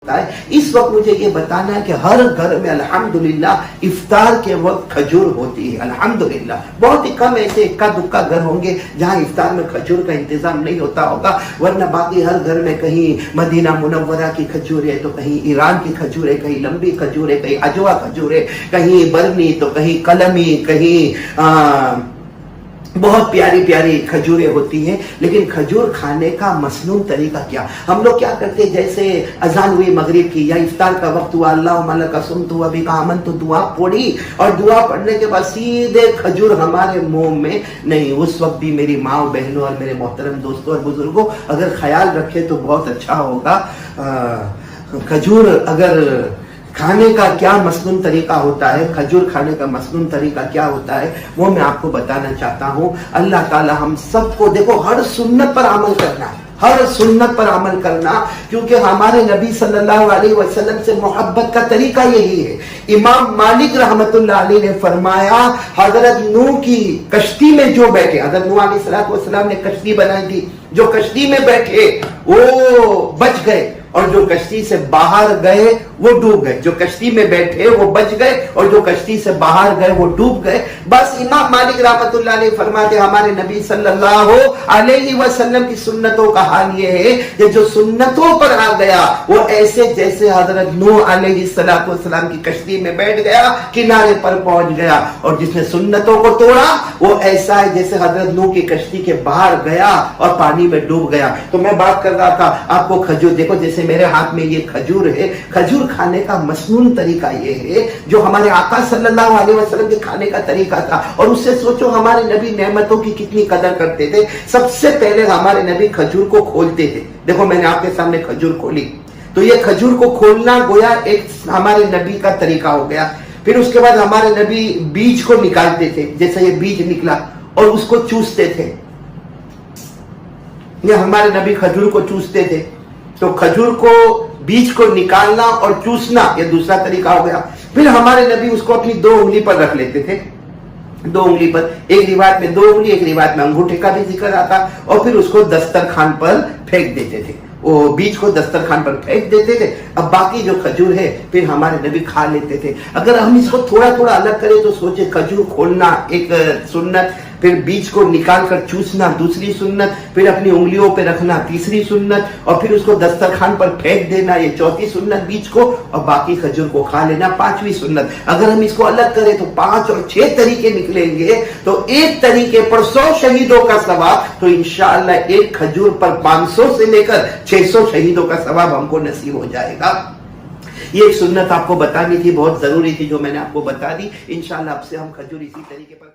اس وقت مجھے یہ بتانا ہے کہ ہر گھر میں الحمدللہ افطار کے وقت کھجور ہوتی ہے. الحمدللہ بہت ہی کم ایسے اکا دکا گھر ہوں گے جہاں افطار میں کھجور کا انتظام نہیں ہوتا ہوگا، ورنہ باقی ہر گھر میں کہیں مدینہ منورہ کی کھجور ہے تو کہیں ایران کی کھجور ہے، کہیں لمبی کھجور ہے، کہیں اجوا کھجور ہے، کہیں برنی تو کہیں قلمی، کہیں بہت پیاری پیاری کھجوریں ہوتی ہیں. لیکن کھجور کھانے کا مسنون طریقہ کیا؟ ہم لوگ کیا کرتے ہیں، جیسے اذان ہوئی مغرب کی یا افطار کا وقت ہوا، اللہم لک صمت و بک آمنت، دعا پڑھی اور دعا پڑھنے کے بعد سیدھے کھجور ہمارے منہ میں نہیں. اس وقت بھی میری ماں و بہنوں اور میرے محترم دوستوں اور بزرگوں اگر خیال رکھے تو بہت اچھا ہوگا. کھجور اگر کھانے کا کیا مسنون طریقہ ہوتا ہے، کھجور کھانے کا مسنون طریقہ کیا ہوتا ہے، وہ میں آپ کو بتانا چاہتا ہوں. اللہ تعالی ہم سب کو دیکھو ہر سنت پر عمل کرنا، ہر سنت پر عمل کرنا، کیونکہ ہمارے نبی صلی اللہ علیہ وسلم سے محبت کا طریقہ یہی ہے. امام مالک رحمت اللہ علیہ نے فرمایا، حضرت نوح کی کشتی میں جو بیٹھے، حضرت نوح علیہ السلام نے کشتی بنائی تھی، جو کشتی میں بیٹھے وہ بچ گئے اور جو کشتی سے باہر گئے وہ ڈوب گئے. جو کشتی میں بیٹھے وہ بچ گئے اور جو کشتی سے باہر گئے وہ ڈوب گئے. بس امام مالک رحمت اللہ علیہ فرماتے ہمارے نبی صلی اللہ علیہ وسلم کی سنتوں کا حال یہ ہے کہ جو سنتوں پر آ گیا وہ ایسے جیسے حضرت نوح علیہ السلام کی کشتی میں بیٹھ گیا، کنارے پر پہنچ گیا، اور جس نے سنتوں کو توڑا وہ ایسا ہے جیسے حضرت نوح کی کشتی کے باہر گیا اور پانی میں ڈوب گیا. تو میں بات کر رہا تھا آپ کو کھجور، دیکھو جیسے میرے ہاتھ میں یہ کھجور ہے، کھجور کھانے کا مسنون طریقہ یہ ہے جو ہمارے آقا صلی اللہ علیہ وسلم کے کھانے کا طریقہ تھا. اور اس سے سوچو ہمارے نبی نعمتوں کی کتنی قدر کرتے تھے. سب سے پہلے ہمارے نبی کھجور کو کھولتے تھے. دیکھو میں نے آپ کے سامنے کھجور کھولی تو یہ کھجور کو کھولنا گویا ایک ہمارے نبی کا طریقہ ہو گیا. پھر اس کے بعد ہمارے نبی بیج کو نکالتے تھے، جیسے یہ بیج نکلا اور اس کو چوستے تھے. یہ ہمارے نبی کھجور کو چوستے تھے. تو کھجور کو بیج کو نکالنا اور چوسنا یہ دوسرا طریقہ ہو گیا. پھر ہمارے نبی اس کو اپنی 2 انگلی پر رکھ لیتے تھے، 2 انگلی پر، ایک روایت میں 2 انگلی، ایک روایت میں انگوٹھے کا بھی ذکر آتا، اور پھر اس کو دسترخوان پر پھینک دیتے تھے. وہ بیج کو دسترخوان پر پھینک دیتے تھے. اب باقی جو کھجور ہے پھر ہمارے نبی کھا لیتے تھے. اگر ہم اس کو تھوڑا تھوڑا الگ کریں تو سوچے کھجور کھولنا ایک سنت، پھر بیج کو نکال کر چوسنا دوسری سنت، پھر اپنی انگلیوں پہ رکھنا تیسری سنت، اور پھر اس کو دسترخوان پر پھینک دینا یہ چوتھی سنت بیج کو، اور باقی کھجور کو کھا لینا پانچویں سنت. اگر ہم اس کو الگ کریں تو 5 اور 6 طریقے نکلیں گے. تو ایک طریقے پر 100 شہیدوں کا ثواب، تو انشاءاللہ ایک کھجور پر 500 سے لے کر 600 شہیدوں کا ثواب ہم کو نصیب ہو جائے گا. یہ ایک سنت آپ کو بتانی تھی، بہت ضروری تھی جو میں نے آپ کو بتا دی. انشاءاللہ اب سے ہم کھجور اسی طریقے پر